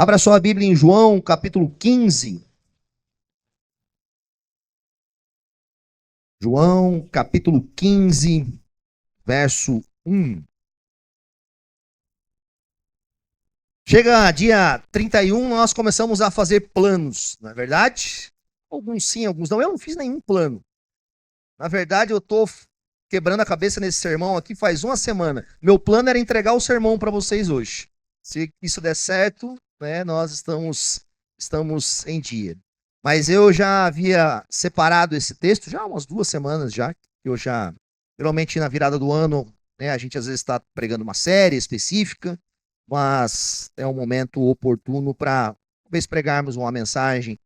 Abra sua Bíblia em João, capítulo 15. João, capítulo 15, verso 1. Chega dia 31, nós começamos a fazer planos, não é verdade? Alguns sim, alguns não. Eu não fiz nenhum plano. Na verdade, eu estou quebrando a cabeça nesse sermão aqui faz uma semana. Meu plano era entregar o sermão para vocês hoje. Se isso der certo, né, nós estamos em dia. Mas eu já havia separado esse texto já há umas 2 semanas já, que eu já, geralmente na virada do ano, né, a gente às vezes está pregando uma série específica, mas é um momento oportuno para talvez pregarmos uma mensagem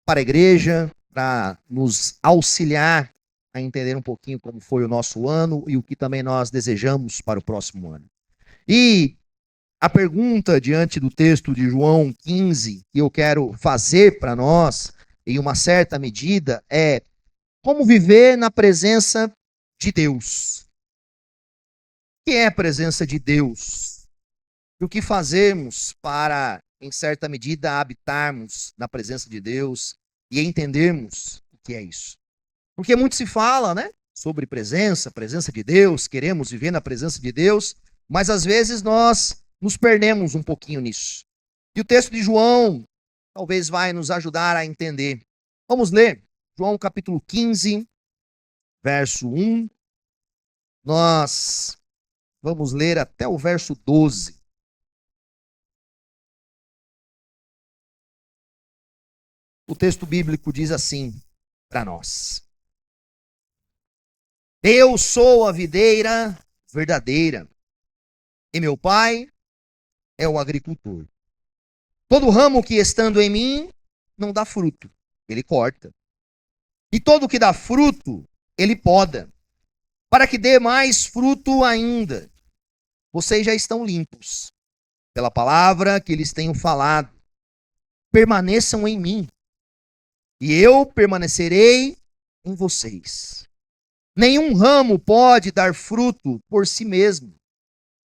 para a igreja, para nos auxiliar a entender um pouquinho como foi o nosso ano e o que também nós desejamos para o próximo ano. E a pergunta diante do texto de João 15 que eu quero fazer para nós, em uma certa medida, é como viver na presença de Deus. O que é a presença de Deus? E o que fazemos para, em certa medida, habitarmos na presença de Deus e entendermos o que é isso? Porque muito se fala, né, sobre presença de Deus, queremos viver na presença de Deus, mas às vezes nós nos perdemos um pouquinho nisso. E o texto de João talvez vai nos ajudar a entender. Vamos ler João capítulo 15, verso 1. Nós vamos ler até o verso 12. O texto bíblico diz assim para nós: Eu sou a videira verdadeira, e meu pai é o agricultor. Todo ramo que estando em mim não dá fruto, ele corta. E todo que dá fruto, ele poda, para que dê mais fruto ainda. Vocês já estão limpos pela palavra que lhes tenho falado. Permaneçam em mim, e eu permanecerei em vocês. Nenhum ramo pode dar fruto por si mesmo,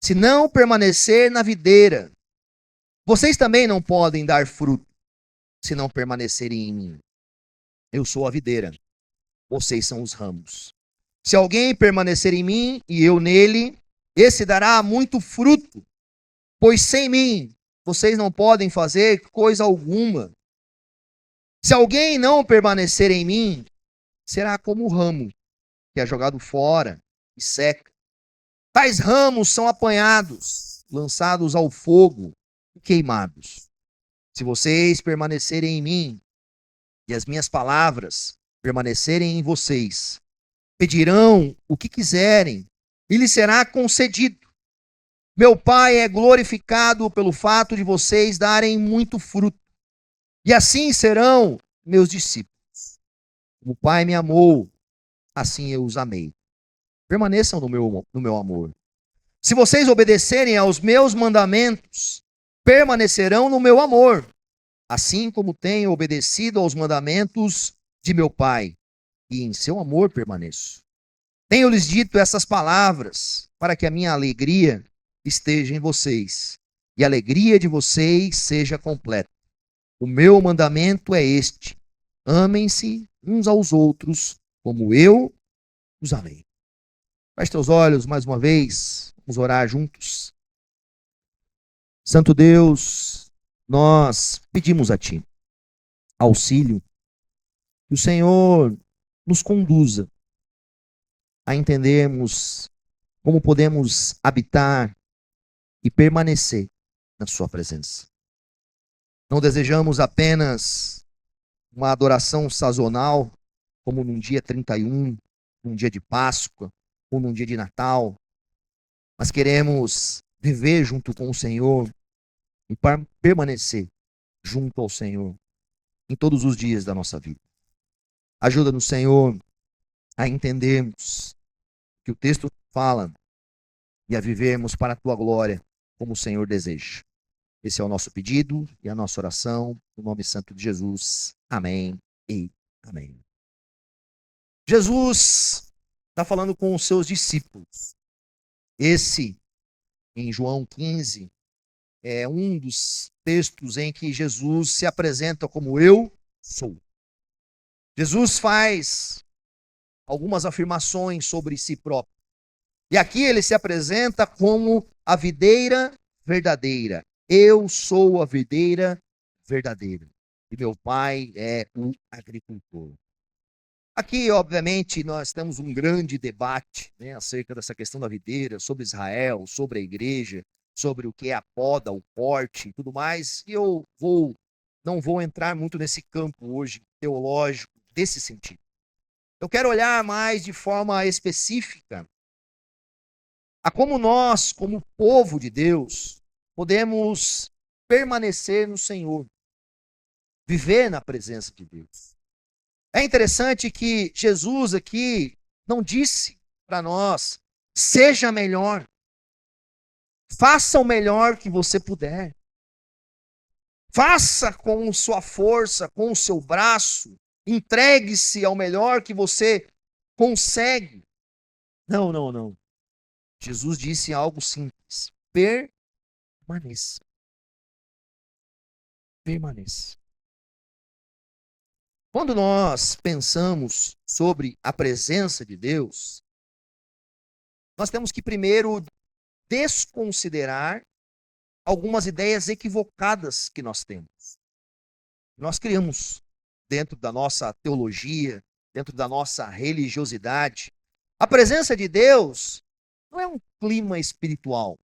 se não permanecer na videira. Vocês também não podem dar fruto, se não permanecerem em mim. Eu sou a videira, vocês são os ramos. Se alguém permanecer em mim e eu nele, esse dará muito fruto, pois sem mim vocês não podem fazer coisa alguma. Se alguém não permanecer em mim, será como o ramo que é jogado fora e seca. Tais ramos são apanhados, lançados ao fogo e queimados. Se vocês permanecerem em mim e as minhas palavras permanecerem em vocês, pedirão o que quiserem e lhes será concedido. Meu Pai é glorificado pelo fato de vocês darem muito fruto, e assim serão meus discípulos. Como o Pai me amou, assim eu os amei. Permaneçam no meu amor. Se vocês obedecerem aos meus mandamentos, permanecerão no meu amor, assim como tenho obedecido aos mandamentos de meu Pai, e em seu amor permaneço. Tenho-lhes dito essas palavras para que a minha alegria esteja em vocês e a alegria de vocês seja completa. O meu mandamento é este: amem-se uns aos outros como eu os amei. Feche teus olhos mais uma vez, vamos orar juntos. Santo Deus, nós pedimos a Ti auxílio, que o Senhor nos conduza a entendermos como podemos habitar e permanecer na Sua presença. Não desejamos apenas uma adoração sazonal, como num dia 31, num dia de Páscoa, ou num dia de Natal, mas queremos viver junto com o Senhor e permanecer junto ao Senhor em todos os dias da nossa vida. Ajuda-nos, Senhor, a entendermos que o texto fala e a vivermos para a Tua glória, como o Senhor deseja. Esse é o nosso pedido e a nossa oração, no nome santo de Jesus. Amém e amém. Jesus está falando com os seus discípulos. Esse, em João 15, é um dos textos em que Jesus se apresenta como eu sou. Jesus faz algumas afirmações sobre si próprio. E aqui ele se apresenta como a videira verdadeira. Eu sou a videira verdadeira. E meu pai é um agricultor. Aqui, obviamente, nós temos um grande debate, né, acerca dessa questão da videira, sobre Israel, sobre a igreja, sobre o que é a poda, o corte e tudo mais. E não vou entrar muito nesse campo hoje teológico desse sentido. Eu quero olhar mais de forma específica a como nós, como povo de Deus, podemos permanecer no Senhor, viver na presença de Deus. É interessante que Jesus aqui não disse para nós, seja melhor, faça o melhor que você puder. Faça com sua força, com o seu braço, entregue-se ao melhor que você consegue. Não, não, não. Jesus disse algo simples: permaneça. Permaneça. Quando nós pensamos sobre a presença de Deus, nós temos que primeiro desconsiderar algumas ideias equivocadas que nós temos. Nós criamos dentro da nossa teologia, dentro da nossa religiosidade. A presença de Deus não é um clima espiritual.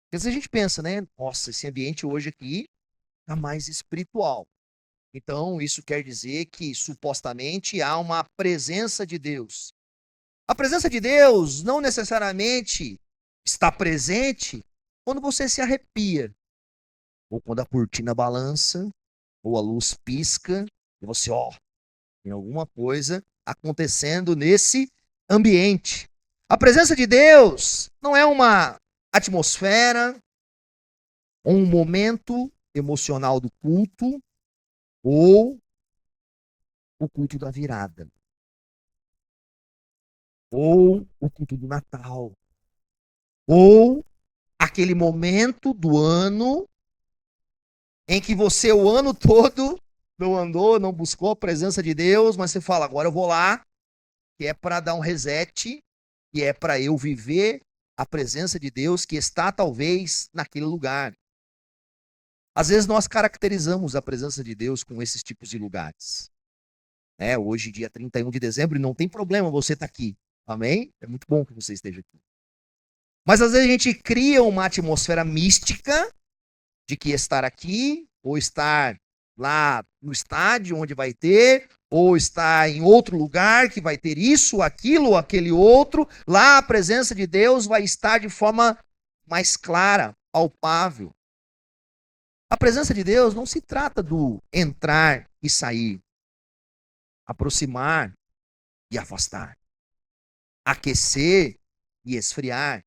Porque às vezes a gente pensa, né? Nossa, esse ambiente hoje aqui está mais espiritual. Então, isso quer dizer que supostamente há uma presença de Deus. A presença de Deus não necessariamente está presente quando você se arrepia, ou quando a cortina balança, ou a luz pisca, e você, tem alguma coisa acontecendo nesse ambiente. A presença de Deus não é uma atmosfera, um momento emocional do culto, ou o culto da virada, ou o culto do Natal, ou aquele momento do ano em que você o ano todo não andou, não buscou a presença de Deus, mas você fala, agora eu vou lá, que é para dar um reset, que é para eu viver a presença de Deus que está talvez naquele lugar. Às vezes nós caracterizamos a presença de Deus com esses tipos de lugares. Hoje, dia 31 de dezembro, e não tem problema você estar aqui. Amém? É muito bom que você esteja aqui. Mas às vezes a gente cria uma atmosfera mística de que estar aqui, ou estar lá no estádio onde vai ter, ou estar em outro lugar que vai ter isso, aquilo, aquele outro. Lá a presença de Deus vai estar de forma mais clara, palpável. A presença de Deus não se trata do entrar e sair, aproximar e afastar, aquecer e esfriar.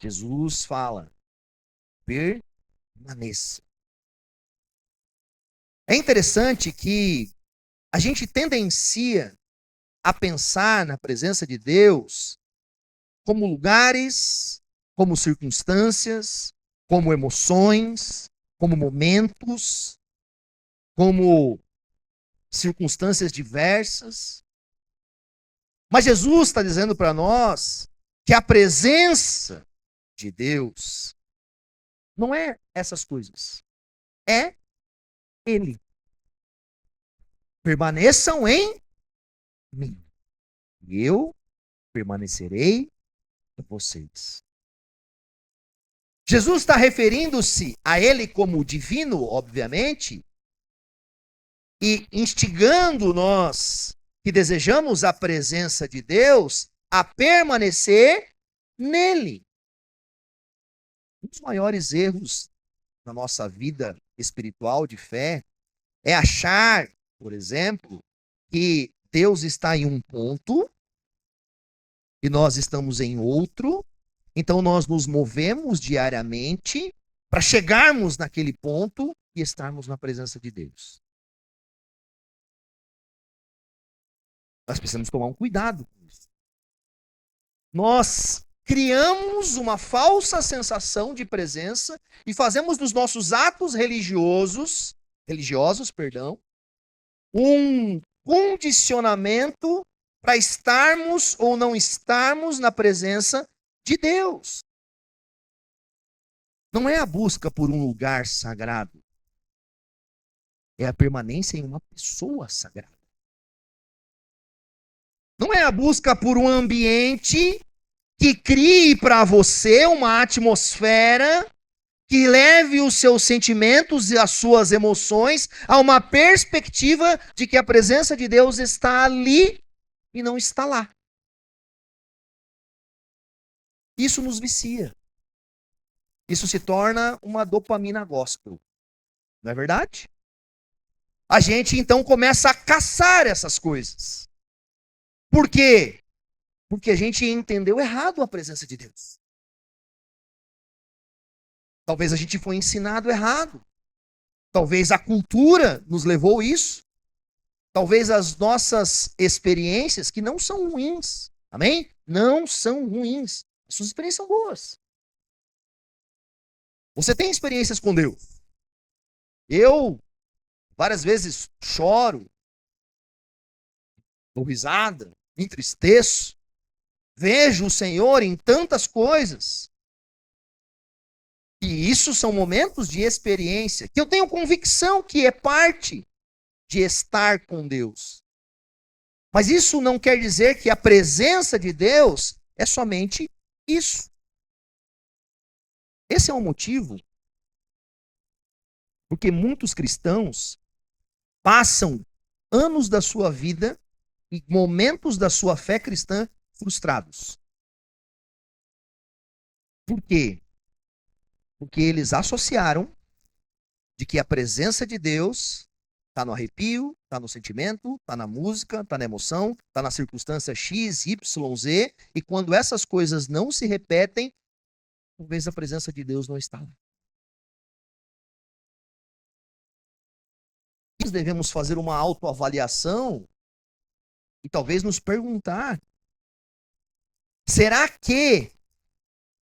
Jesus fala, permaneça. É interessante que a gente tendencia a pensar na presença de Deus como lugares, como circunstâncias, como emoções, como momentos, como circunstâncias diversas. Mas Jesus está dizendo para nós que a presença de Deus não é essas coisas. É Ele. Permaneçam em mim. E eu permanecerei em vocês. Jesus está referindo-se a Ele como divino, obviamente, e instigando nós que desejamos a presença de Deus a permanecer nele. Um dos maiores erros na nossa vida espiritual de fé é achar, por exemplo, que Deus está em um ponto e nós estamos em outro, então nós nos movemos diariamente para chegarmos naquele ponto e estarmos na presença de Deus. Nós precisamos tomar um cuidado com isso. Nós criamos uma falsa sensação de presença e fazemos dos nossos atos religiosos, um condicionamento para estarmos ou não estarmos na presença de Deus. Não é a busca por um lugar sagrado, é a permanência em uma pessoa sagrada. Não é a busca por um ambiente que crie para você uma atmosfera que leve os seus sentimentos e as suas emoções a uma perspectiva de que a presença de Deus está ali e não está lá. Isso nos vicia. Isso se torna uma dopamina gospel. Não é verdade? A gente então começa a caçar essas coisas. Por quê? Porque a gente entendeu errado a presença de Deus. Talvez a gente foi ensinado errado. Talvez a cultura nos levou a isso. Talvez as nossas experiências, que não são ruins, amém? Não são ruins. As suas experiências são boas. Você tem experiências com Deus. Eu, várias vezes, choro, dou risada, me entristeço. Vejo o Senhor em tantas coisas. E isso são momentos de experiência, que eu tenho convicção que é parte de estar com Deus. Mas isso não quer dizer que a presença de Deus é somente isso. Esse é o motivo porque muitos cristãos passam anos da sua vida e momentos da sua fé cristã frustrados. Por quê? Porque eles associaram de que a presença de Deus está no arrepio, está no sentimento, está na música, está na emoção, está na circunstância X, Y, Z, e quando essas coisas não se repetem, talvez a presença de Deus não está lá. Nós devemos fazer uma autoavaliação e talvez nos perguntar: será que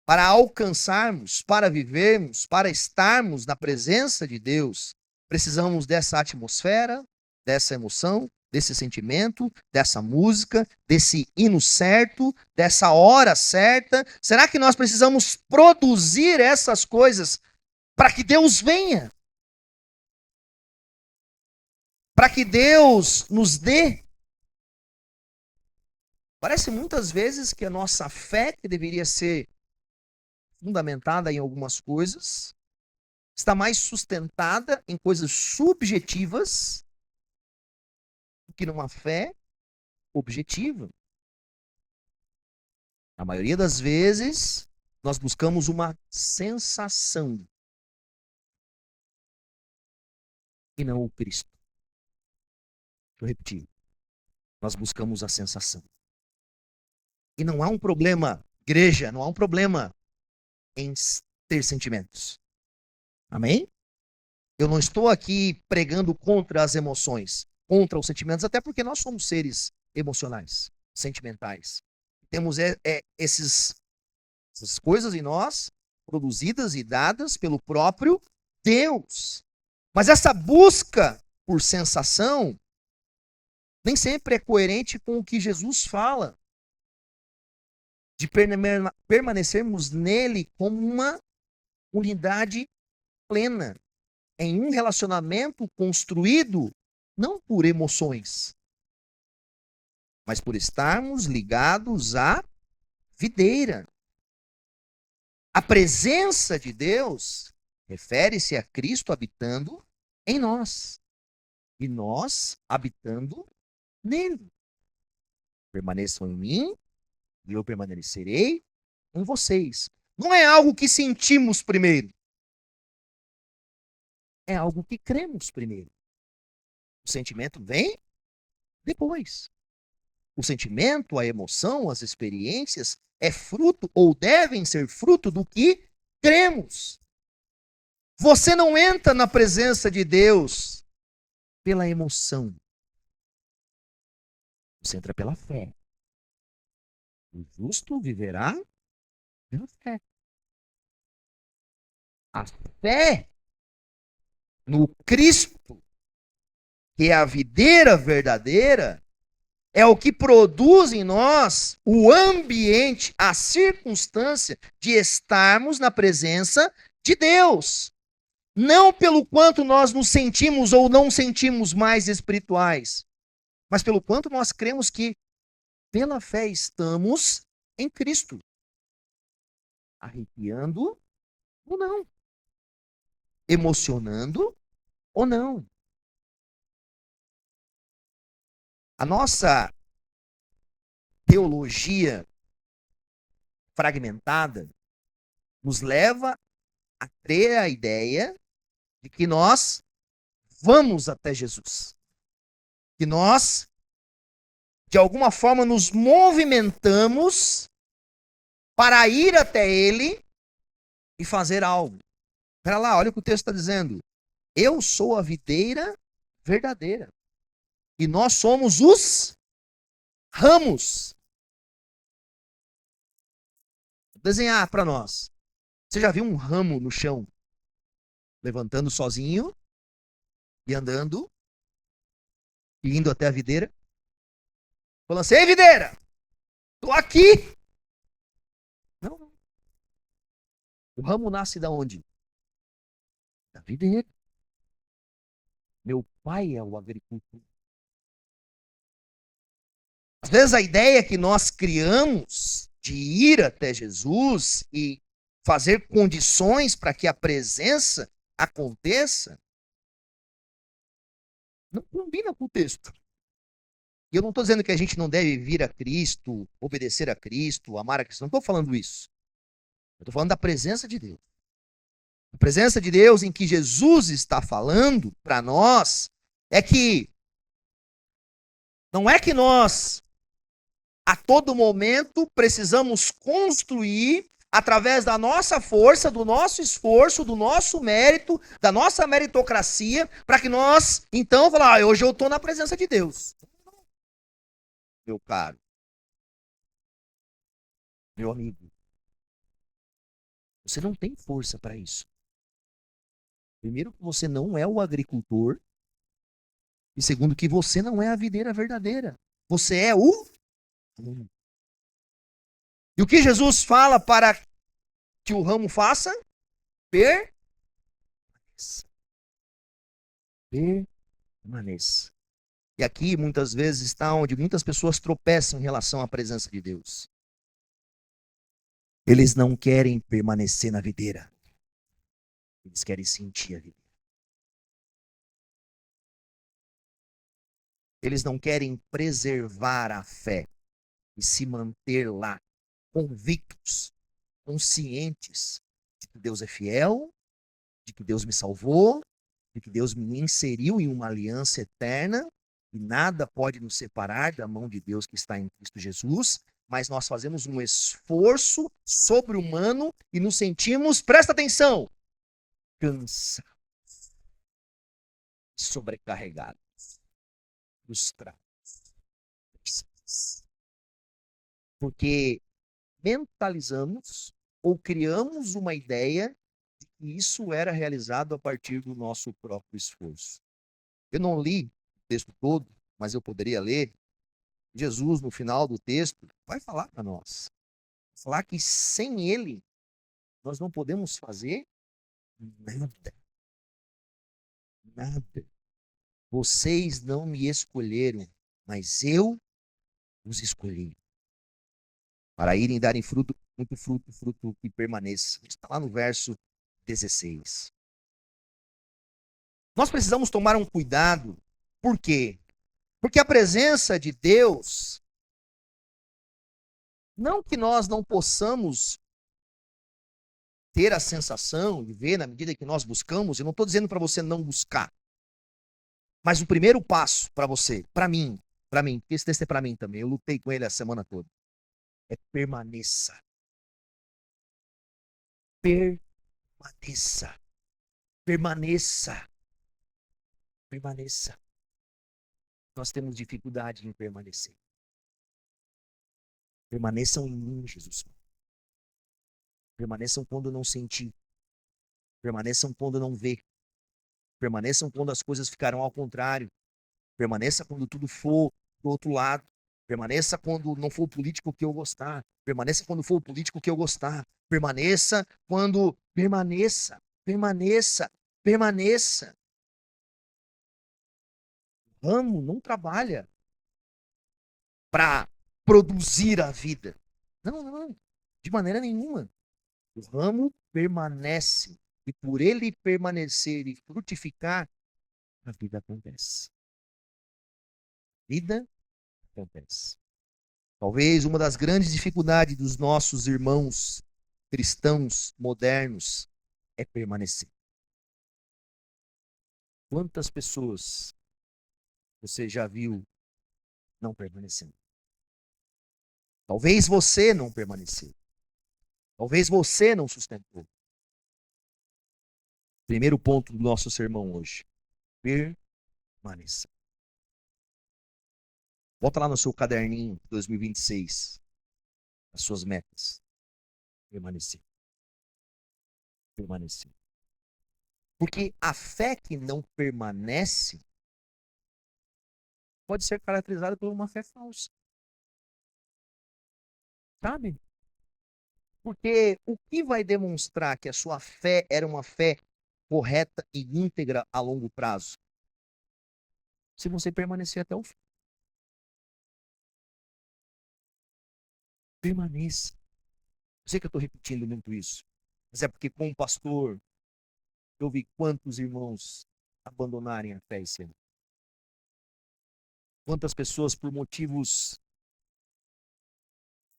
para alcançarmos, para vivermos, para estarmos na presença de Deus, precisamos dessa atmosfera, dessa emoção, desse sentimento, dessa música, desse hino certo, dessa hora certa? Será que nós precisamos produzir essas coisas para que Deus venha? Para que Deus nos dê? Parece muitas vezes que a nossa fé, que deveria ser fundamentada em algumas coisas, está mais sustentada em coisas subjetivas do que numa fé objetiva. A maioria das vezes, nós buscamos uma sensação e não o Cristo. Deixa eu repetir. Nós buscamos a sensação. E não há um problema, igreja, não há um problema em ter sentimentos. Amém? Eu não estou aqui pregando contra as emoções, contra os sentimentos, até porque nós somos seres emocionais, sentimentais. Temos essas coisas em nós, produzidas e dadas pelo próprio Deus. Mas essa busca por sensação nem sempre é coerente com o que Jesus fala, de permanecermos nele como uma unidade plena, em um relacionamento construído não por emoções, mas por estarmos ligados à videira. A presença de Deus refere-se a Cristo habitando em nós e nós habitando nele. Permaneçam em mim e eu permanecerei em vocês. Não é algo que sentimos primeiro. É algo que cremos primeiro. O sentimento vem depois. O sentimento, a emoção, as experiências é fruto ou devem ser fruto do que cremos. Você não entra na presença de Deus pela emoção. Você entra pela fé. O justo viverá Pela fé. A fé no Cristo, que é a videira verdadeira, é o que produz em nós o ambiente, a circunstância de estarmos na presença de Deus. Não pelo quanto nós nos sentimos ou não sentimos mais espirituais, mas pelo quanto nós cremos que, pela fé, estamos em Cristo. Arrepiando ou não. Emocionando ou não. A nossa teologia fragmentada nos leva a ter a ideia de que nós vamos até Jesus. Que nós, de alguma forma, nos movimentamos para ir até Ele e fazer algo. Espera lá, olha o que o texto está dizendo. Eu sou a videira verdadeira. E nós somos os ramos. Vou desenhar para nós. Você já viu um ramo no chão levantando sozinho e andando e indo até a videira? Falando assim, ei videira, tô aqui. Não, não. O ramo nasce da onde? Da videira. Meu pai é o agricultor. Às vezes a ideia que nós criamos de ir até Jesus e fazer condições para que a presença aconteça não combina com o texto. E eu não estou dizendo que a gente não deve vir a Cristo, obedecer a Cristo, amar a Cristo. Não estou falando isso. Eu estou falando da presença de Deus. A presença de Deus em que Jesus está falando para nós é que não é que nós a todo momento precisamos construir através da nossa força, do nosso esforço, do nosso mérito, da nossa meritocracia, para que nós, então, falar, hoje eu estou na presença de Deus. Meu caro, meu amigo, você não tem força para isso. Primeiro, que você não é o agricultor. E segundo, que você não é a videira verdadeira. Você é o... E o que Jesus fala para que o ramo faça? Permaneça. Permaneça. E aqui, muitas vezes, está onde muitas pessoas tropeçam em relação à presença de Deus. Eles não querem permanecer na videira. Eles querem sentir a videira. Eles não querem preservar a fé e se manter lá, convictos, conscientes de que Deus é fiel, de que Deus me salvou, de que Deus me inseriu em uma aliança eterna e nada pode nos separar da mão de Deus que está em Cristo Jesus, mas nós fazemos um esforço sobre-humano e nos sentimos, presta atenção, cansados, sobrecarregados, frustrados. Porque mentalizamos ou criamos uma ideia de que isso era realizado a partir do nosso próprio esforço. Eu não li o texto todo, mas eu poderia ler. Jesus, no final do texto, vai falar para nós. Vai falar que sem Ele, nós não podemos fazer nada. Nada. Vocês não me escolheram, mas eu os escolhi. Para irem darem fruto, muito fruto, fruto que permaneça. Está lá no verso 16. Nós precisamos tomar um cuidado. Por quê? Porque a presença de Deus, não que nós não possamos ter a sensação de ver na medida que nós buscamos, eu não estou dizendo para você não buscar. Mas o primeiro passo para você, para mim, porque esse texto é para mim também, eu lutei com ele a semana toda, é permaneça. Permaneça. Permaneça. Permaneça. Nós temos dificuldade em permanecer. Permaneçam em mim, Jesus. Permaneçam quando não sentir. Permaneçam quando não ver. Permaneçam quando as coisas ficarão ao contrário. Permaneça quando tudo for do outro lado. Permaneça quando não for o político que eu gostar. Permaneça quando for o político que eu gostar. Permaneça quando... Permaneça, permaneça, permaneça. O ramo não trabalha para produzir a vida. Não, não, de maneira nenhuma. O ramo permanece. E por ele permanecer e frutificar, a vida acontece. A vida acontece. Talvez uma das grandes dificuldades dos nossos irmãos cristãos modernos é permanecer. Quantas pessoas você já viu não permanecendo? Talvez você não permaneceu. Talvez você não sustentou. Primeiro ponto do nosso sermão hoje. Permaneça. Volta lá no seu caderninho 2026. As suas metas. Permanecer. Permanecer. Porque a fé que não permanece pode ser caracterizada por uma fé falsa. Sabe? Porque o que vai demonstrar que a sua fé era uma fé correta e íntegra a longo prazo? Se você permanecer até o fim. Permaneça. Eu sei que eu estou repetindo muito isso, mas é porque como pastor, eu vi quantos irmãos abandonarem a fé esse ano. Quantas pessoas por motivos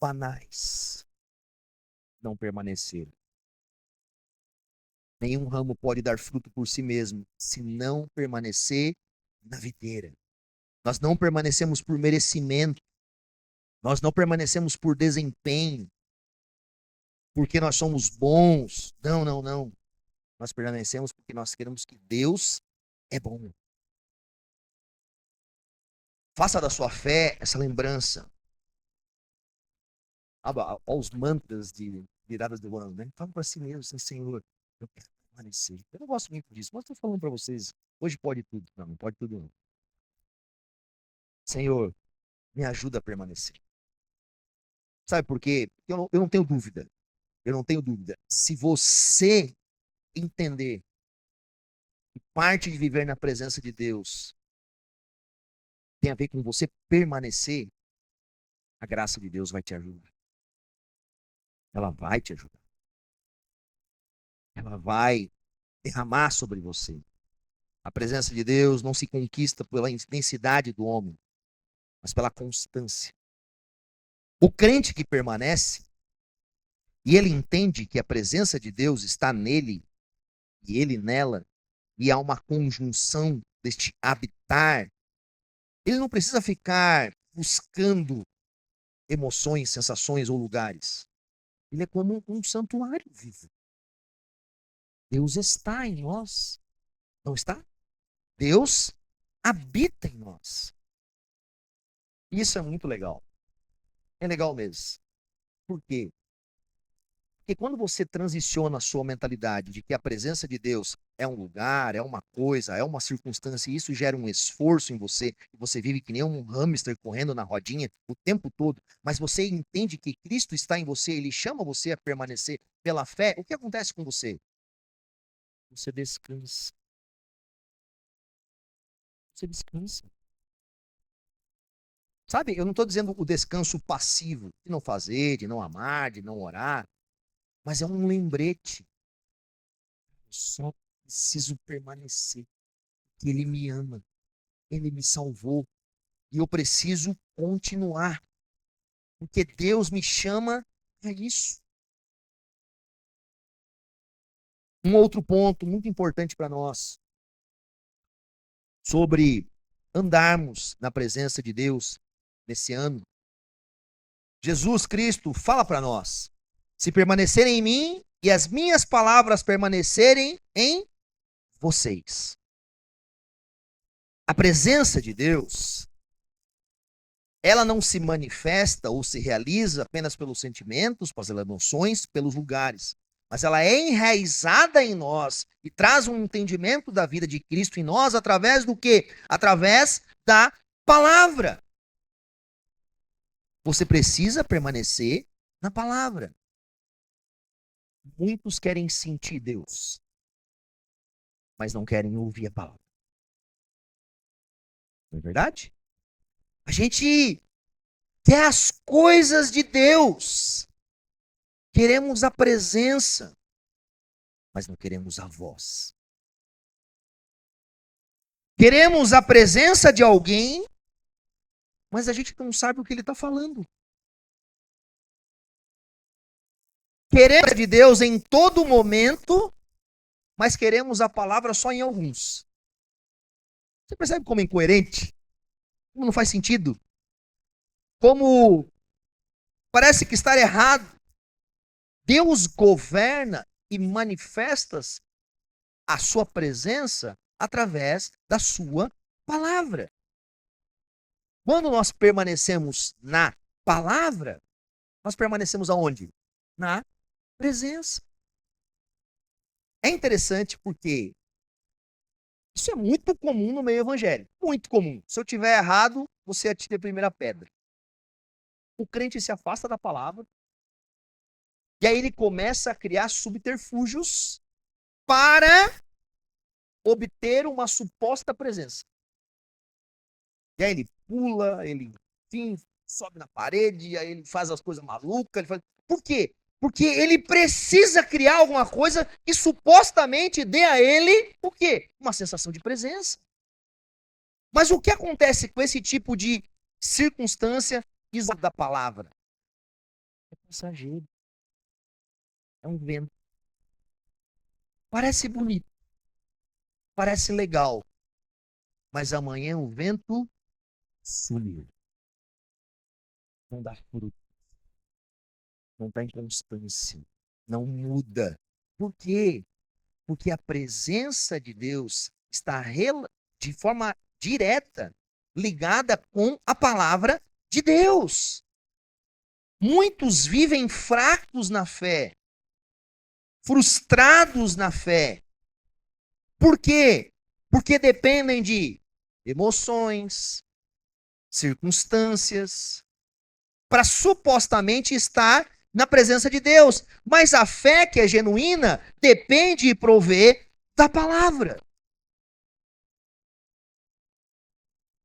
banais não permaneceram. Nenhum ramo pode dar fruto por si mesmo, se não permanecer na videira. Nós não permanecemos por merecimento. Nós não permanecemos por desempenho. Porque nós somos bons. Não, não, não. Nós permanecemos porque nós queremos que Deus é bom. Faça da sua fé essa lembrança. Olha os mantras de viradas do ano, né? Fala para si mesmo, assim, Senhor, eu quero permanecer. Eu não gosto muito disso, mas estou falando para vocês, hoje pode tudo. Não, não pode tudo não. Senhor, me ajuda a permanecer. Sabe por quê? Eu não tenho dúvida. Eu não tenho dúvida. Se você entender que parte de viver na presença de Deus tem a ver com você permanecer, a graça de Deus vai te ajudar. Ela vai te ajudar. Ela vai derramar sobre você. A presença de Deus não se conquista pela intensidade do homem, mas pela constância. O crente que permanece, e ele entende que a presença de Deus está nele, e ele nela, e há uma conjunção deste habitar, ele não precisa ficar buscando emoções, sensações ou lugares. Ele é como um santuário vivo. Deus está em nós. Não está? Deus habita em nós. Isso é muito legal. É legal mesmo. Por quê? Porque quando você transiciona a sua mentalidade de que a presença de Deus é um lugar, é uma coisa, é uma circunstância, e isso gera um esforço em você, e você vive que nem um hamster correndo na rodinha o tempo todo, mas você entende que Cristo está em você, Ele chama você a permanecer pela fé, o que acontece com você? Você descansa. Você descansa. Sabe, eu não estou dizendo o descanso passivo, de não fazer, de não amar, de não orar, mas é um lembrete. Eu só preciso permanecer, que Ele me ama, Ele me salvou, e eu preciso continuar, porque Deus me chama a isso. Um outro ponto muito importante para nós, sobre andarmos na presença de Deus nesse ano. Jesus Cristo fala para nós: se permanecerem em mim e as minhas palavras permanecerem em vocês. A presença de Deus ela não se manifesta ou se realiza apenas pelos sentimentos, pelas emoções, pelos lugares. Mas ela é enraizada em nós e traz um entendimento da vida de Cristo em nós através do quê? Através da palavra. Você precisa permanecer na palavra. Muitos querem sentir Deus, mas não querem ouvir a palavra. Não é verdade? A gente quer as coisas de Deus. Queremos a presença, mas não queremos a voz. Queremos a presença de alguém, mas a gente não sabe o que ele está falando. Queremos de Deus em todo momento, mas queremos a palavra só em alguns. Você percebe como é incoerente? Como não faz sentido? Como parece que está errado. Deus governa e manifesta a sua presença através da sua palavra. Quando nós permanecemos na palavra, nós permanecemos aonde? Na presença. É interessante porque isso é muito comum no meio evangélico. Muito comum. Se eu tiver errado, você atira a primeira pedra. O crente se afasta da palavra e aí ele começa a criar subterfúgios para obter uma suposta presença. E aí ele pula, ele enfim, sobe na parede, aí ele faz as coisas malucas. Por quê? Porque ele precisa criar alguma coisa que supostamente dê a ele o quê? Uma sensação de presença. Mas o que acontece com esse tipo de circunstância da palavra? É passageiro. É um vento. Parece bonito. Parece legal. Mas amanhã o vento sumiu. Não dá fruto. Não está em constância. Não muda. Por quê? Porque a presença de Deus está de forma direta ligada com a palavra de Deus. Muitos vivem fracos na fé, frustrados na fé. Por quê? Porque dependem de emoções, circunstâncias, para supostamente estar na presença de Deus. Mas a fé que é genuína depende e provê da palavra.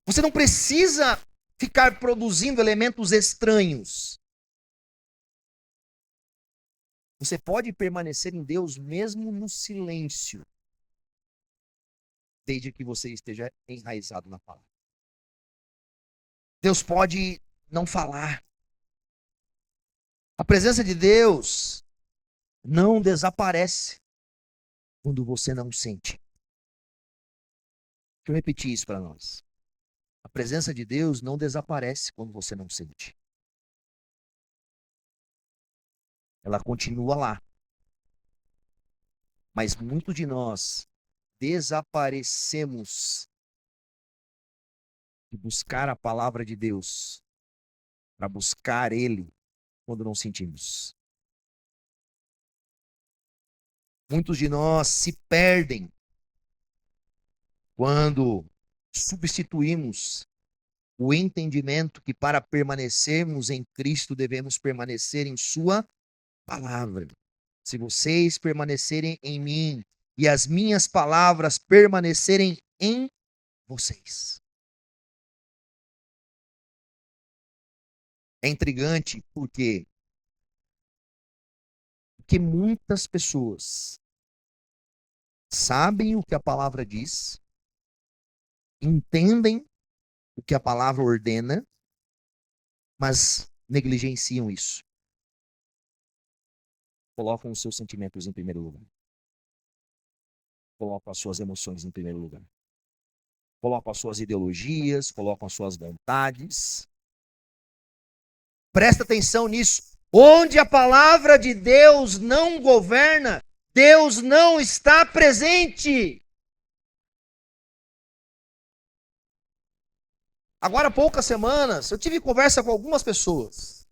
Você não precisa ficar produzindo elementos estranhos. Você pode permanecer em Deus mesmo no silêncio, desde que você esteja enraizado na palavra. Deus pode não falar. A presença de Deus não desaparece quando você não sente. Deixa eu repetir isso para nós. A presença de Deus não desaparece quando você não sente. Ela continua lá. Mas muitos de nós desaparecemos de buscar a palavra de Deus, para buscar Ele quando não sentimos. Muitos de nós se perdem quando substituímos o entendimento que para permanecermos em Cristo devemos permanecer em sua palavra. Se vocês permanecerem em mim e as minhas palavras permanecerem em vocês. É intrigante porque muitas pessoas sabem o que a palavra diz, entendem o que a palavra ordena, mas negligenciam isso. Colocam os seus sentimentos em primeiro lugar. Colocam as suas emoções em primeiro lugar. Colocam as suas ideologias, colocam as suas vontades. Presta atenção nisso. Onde a palavra de Deus não governa, Deus não está presente. Agora, há poucas semanas, eu tive conversa com algumas pessoas.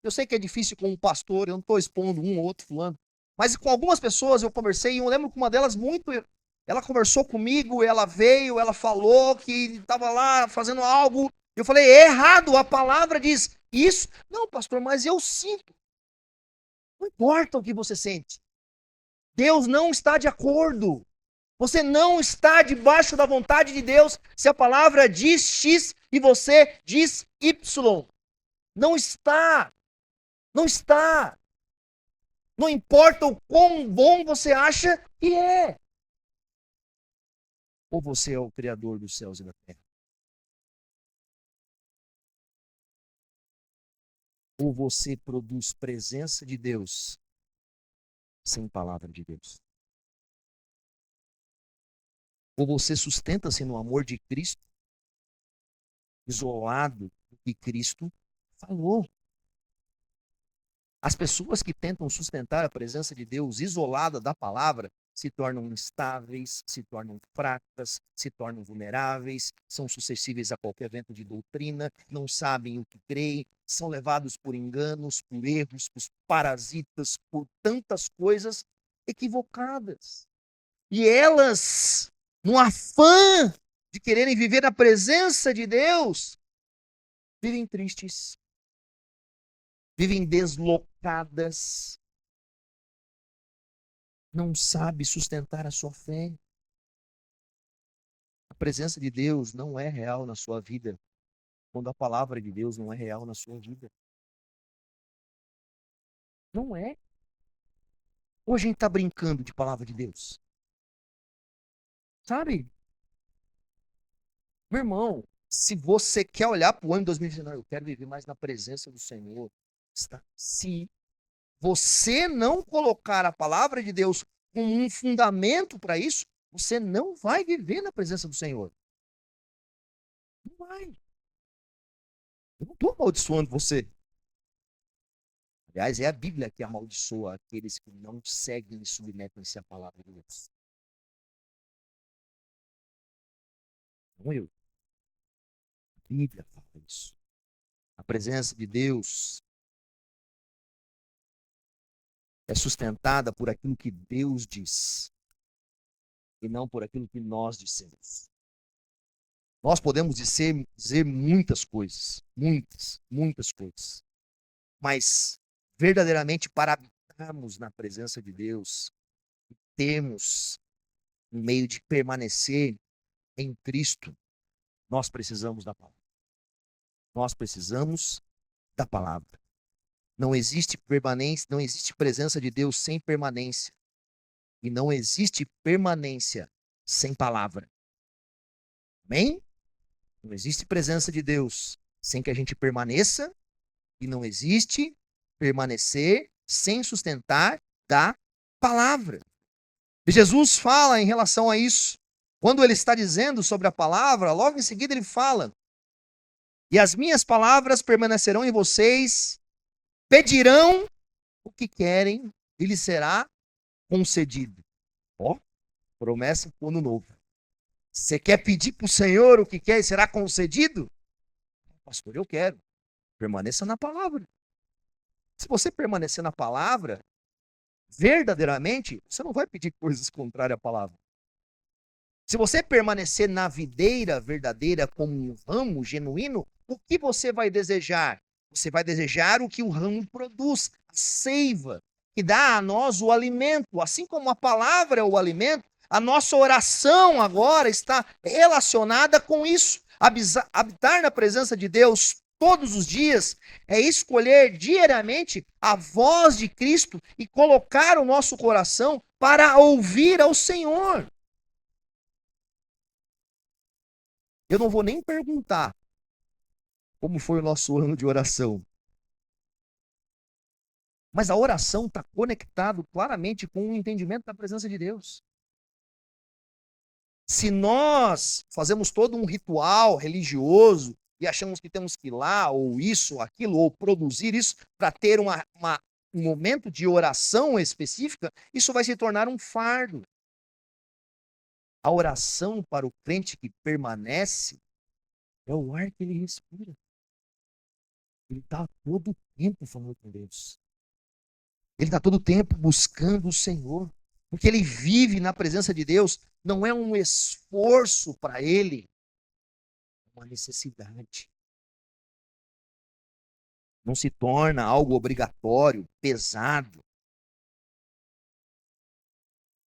Eu sei que é difícil com um pastor, eu não estou expondo um ou outro fulano, mas com algumas pessoas eu conversei e eu lembro que uma delas muito. Ela conversou comigo, ela veio, ela falou que estava lá fazendo algo. Eu falei, é errado, a palavra diz isso. Não, pastor, mas eu sinto. Não importa o que você sente. Deus não está de acordo. Você não está debaixo da vontade de Deus se a palavra diz X e você diz Y. Não está. Não está. Não importa o quão bom você acha que é. Ou você é o Criador dos céus e da terra. Ou você produz presença de Deus sem palavra de Deus. Ou você sustenta-se no amor de Cristo, isolado do que Cristo falou. As pessoas que tentam sustentar a presença de Deus isolada da palavra se tornam instáveis, se tornam fracas, se tornam vulneráveis, são suscetíveis a qualquer vento de doutrina, não sabem o que creem, são levados por enganos, por erros, por parasitas, por tantas coisas equivocadas. E elas, no afã de quererem viver na presença de Deus, vivem tristes, vivem deslocadas, não sabe sustentar a sua fé. A presença de Deus não é real na sua vida quando a palavra de Deus não é real na sua vida. Não é. Hoje a gente está brincando de palavra de Deus. Sabe? Meu irmão, se você quer olhar para o ano de 2019, eu quero viver mais na presença do Senhor. Se você não colocar a palavra de Deus como um fundamento para isso, você não vai viver na presença do Senhor. Não vai. Eu não estou amaldiçoando você. Aliás, é a Bíblia que amaldiçoa aqueles que não seguem e submetem-se à palavra de Deus. Não eu. A Bíblia fala isso. A presença de Deus é sustentada por aquilo que Deus diz e não por aquilo que nós dissemos. Nós podemos dizer muitas coisas, muitas coisas, mas verdadeiramente para habitarmos na presença de Deus, termos um meio de permanecer em Cristo, nós precisamos da palavra. Nós precisamos da palavra. Não existe permanência, não existe presença de Deus sem permanência. E não existe permanência sem palavra. Amém? Não existe presença de Deus sem que a gente permaneça. E não existe permanecer sem sustentar da palavra. E Jesus fala em relação a isso. Quando ele está dizendo sobre a palavra, logo em seguida ele fala: e as minhas palavras permanecerão em vocês, pedirão o que querem e lhes será concedido. Ó, promessa para o ano novo. Você quer pedir para o Senhor o que quer e será concedido? Pastor, eu quero. Permaneça na palavra. Se você permanecer na palavra, verdadeiramente, você não vai pedir coisas contrárias à palavra. Se você permanecer na videira verdadeira como um ramo genuíno, o que você vai desejar? Você vai desejar o que o ramo produz, a seiva, que dá a nós o alimento. Assim como a palavra é o alimento, a nossa oração agora está relacionada com isso. Habitar na presença de Deus todos os dias é escolher diariamente a voz de Cristo e colocar o nosso coração para ouvir ao Senhor. Eu não vou nem perguntar como foi o nosso ano de oração. Mas a oração está conectado claramente com o entendimento da presença de Deus. Se nós fazemos todo um ritual religioso e achamos que temos que ir lá, ou isso, ou aquilo, ou produzir isso, para ter um momento de oração específica, isso vai se tornar um fardo. A oração para o crente que permanece É o ar que ele respira. Ele está todo o tempo falando com Deus. Ele está todo o tempo buscando o Senhor. Porque ele vive na presença de Deus. Não é um esforço para ele, é uma necessidade. Não se torna algo obrigatório, pesado.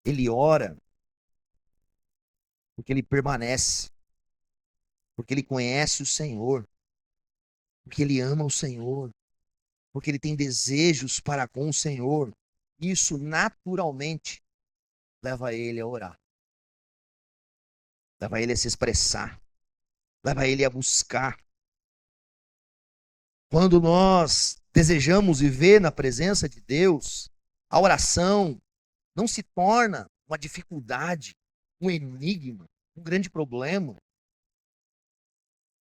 Ele ora porque ele permanece, porque ele conhece o Senhor, porque ele ama o Senhor, porque ele tem desejos para com o Senhor. Isso naturalmente leva ele a orar, leva ele a se expressar, leva ele a buscar. Quando nós desejamos viver na presença de Deus, a oração não se torna uma dificuldade, um enigma, um grande problema.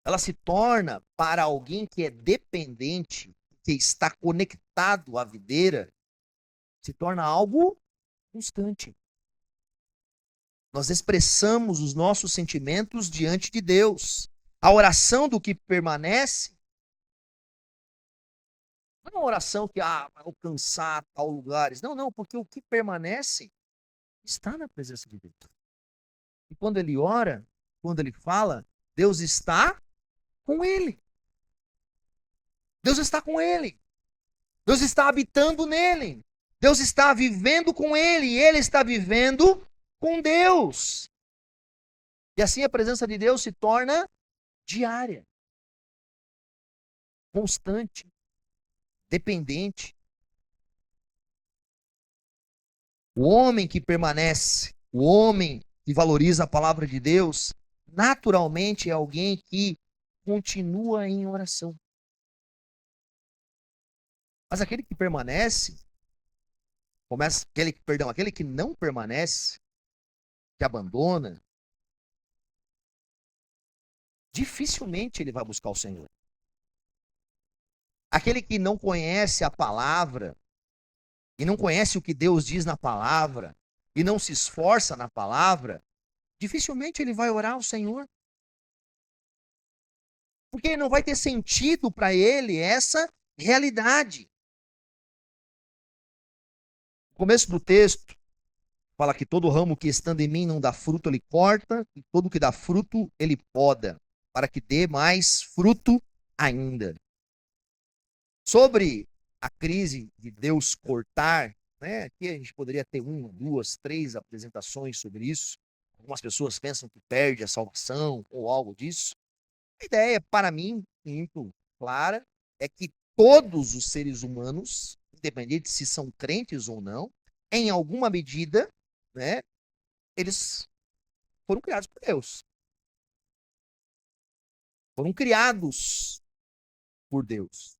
Ela se torna, para alguém que é dependente, que está conectado à videira, se torna algo constante. Nós expressamos os nossos sentimentos diante de Deus. A oração do que permanece não é uma oração que vai alcançar tal lugares. Não, não, porque o que permanece está na presença de Deus. E quando ele ora, quando ele fala, Deus está com ele. Deus está com ele. Deus está habitando nele. Deus está vivendo com ele e ele está vivendo com Deus. E assim a presença de Deus se torna diária, constante, dependente. O homem que permanece, o homem que valoriza a palavra de Deus, naturalmente é alguém que continua em oração. Mas aquele que permanece, aquele que não permanece, que abandona, dificilmente ele vai buscar o Senhor. Aquele que não conhece a palavra, e não conhece o que Deus diz na palavra, e não se esforça na palavra, dificilmente ele vai orar ao Senhor. Porque não vai ter sentido para ele essa realidade. No começo do texto, fala que todo ramo que estando em mim não dá fruto, ele corta, e todo que dá fruto, ele poda, para que dê mais fruto ainda. Sobre a crise de Deus cortar, né? Aqui a gente poderia ter 1, 2, 3 apresentações sobre isso. Algumas pessoas pensam que perde a salvação ou algo disso. A ideia, para mim, muito clara, é que todos os seres humanos, independente se são crentes ou não, em alguma medida, né, eles foram criados por Deus. Foram criados por Deus.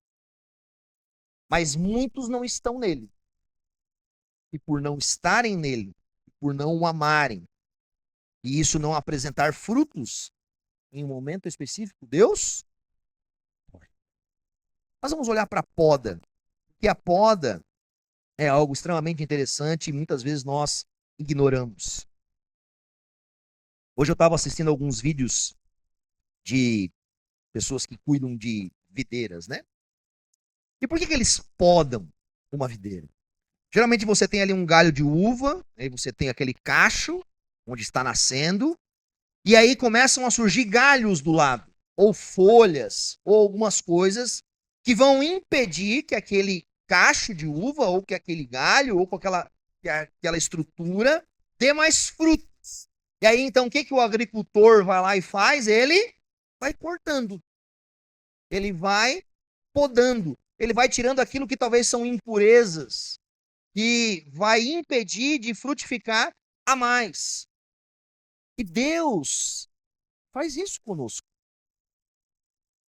Mas muitos não estão nele. E por não estarem nele, por não o amarem, e isso não apresentar frutos em um momento específico, Deus. Nós vamos olhar para a poda. Porque a poda é algo extremamente interessante e muitas vezes nós ignoramos. Hoje eu estava assistindo alguns vídeos de pessoas que cuidam de videiras, né? E por que eles podam uma videira? Geralmente você tem ali um galho de uva, aí você tem aquele cacho onde está nascendo, e aí começam a surgir galhos do lado, ou folhas, ou algumas coisas que vão impedir que aquele cacho de uva, ou que aquele galho, ou com aquela estrutura, dê mais frutos. E aí, então, o que o agricultor vai lá e faz? Ele vai cortando. Ele vai podando. Ele vai tirando aquilo que talvez são impurezas, que vai impedir de frutificar a mais. E Deus faz isso conosco.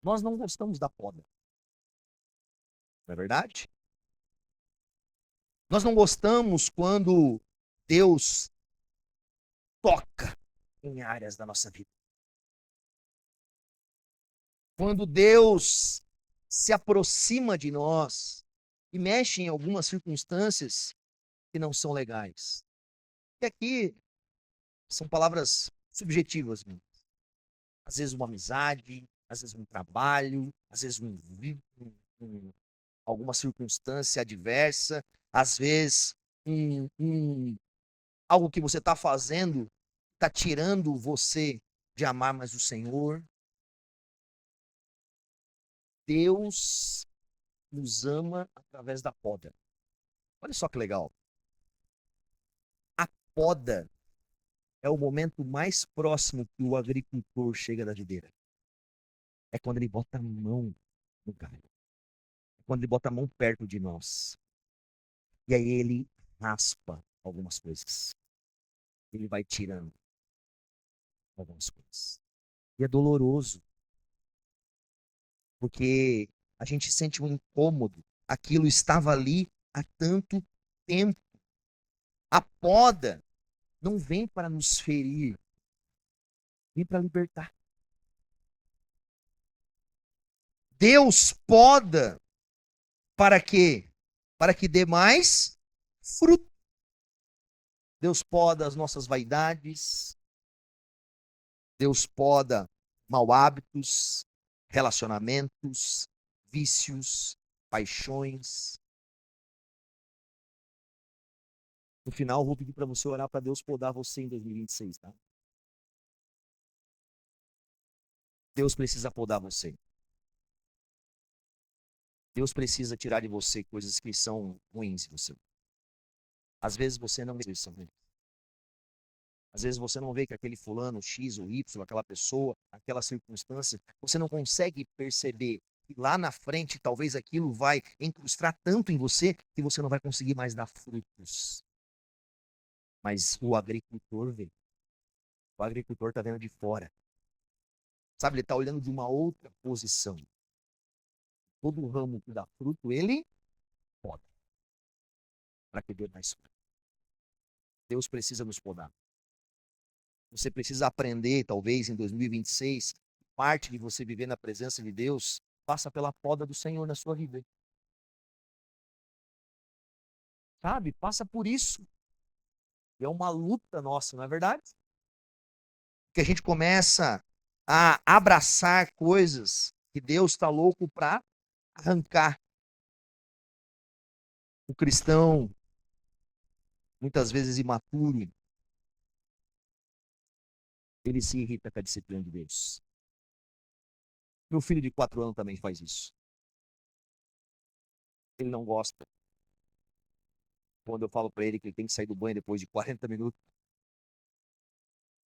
Nós não gostamos da poda. Não é verdade? Nós não gostamos quando Deus toca em áreas da nossa vida. Quando Deus se aproxima de nós e mexe em algumas circunstâncias que não são legais. E aqui são palavras subjetivas, mesmo. Às vezes uma amizade, às vezes um trabalho, às vezes alguma circunstância adversa, às vezes algo que você está fazendo está tirando você de amar mais o Senhor. Deus nos ama através da poda. Olha só que legal. A poda é o momento mais próximo que o agricultor chega da videira. É quando ele bota a mão no galho. É quando ele bota a mão perto de nós. E aí ele raspa algumas coisas. Ele vai tirando algumas coisas. E é doloroso, porque a gente sente um incômodo. Aquilo estava ali há tanto tempo. A poda não vem para nos ferir, vem para libertar. Deus poda para quê? Para que dê mais fruto. Deus poda as nossas vaidades. Deus poda mau hábitos, relacionamentos, vícios, paixões. No final, eu vou pedir para você orar para Deus podar você em 2026, tá? Deus precisa podar você. Deus precisa tirar de você coisas que são ruins em você. Às vezes você não vê isso. Às vezes você não vê que aquele fulano X ou Y, aquela pessoa, aquela circunstância, você não consegue perceber que lá na frente talvez aquilo vai incrustar tanto em você que você não vai conseguir mais dar frutos. Mas o agricultor vê. O agricultor está vendo de fora. Sabe, ele está olhando de uma outra posição. Todo ramo que dá fruto, ele poda. Para que dê mais fruto. Deus precisa nos podar. Você precisa aprender, talvez, em 2026, parte de você viver na presença de Deus, passa pela poda do Senhor na sua vida. Sabe? Passa por isso. É uma luta nossa, não é verdade? Que a gente começa a abraçar coisas que Deus está louco para arrancar. O cristão, muitas vezes imaturo, ele se irrita com a disciplina de Deus. Meu filho de 4 anos também faz isso. Ele não gosta quando eu falo para ele que ele tem que sair do banho depois de 40 minutos.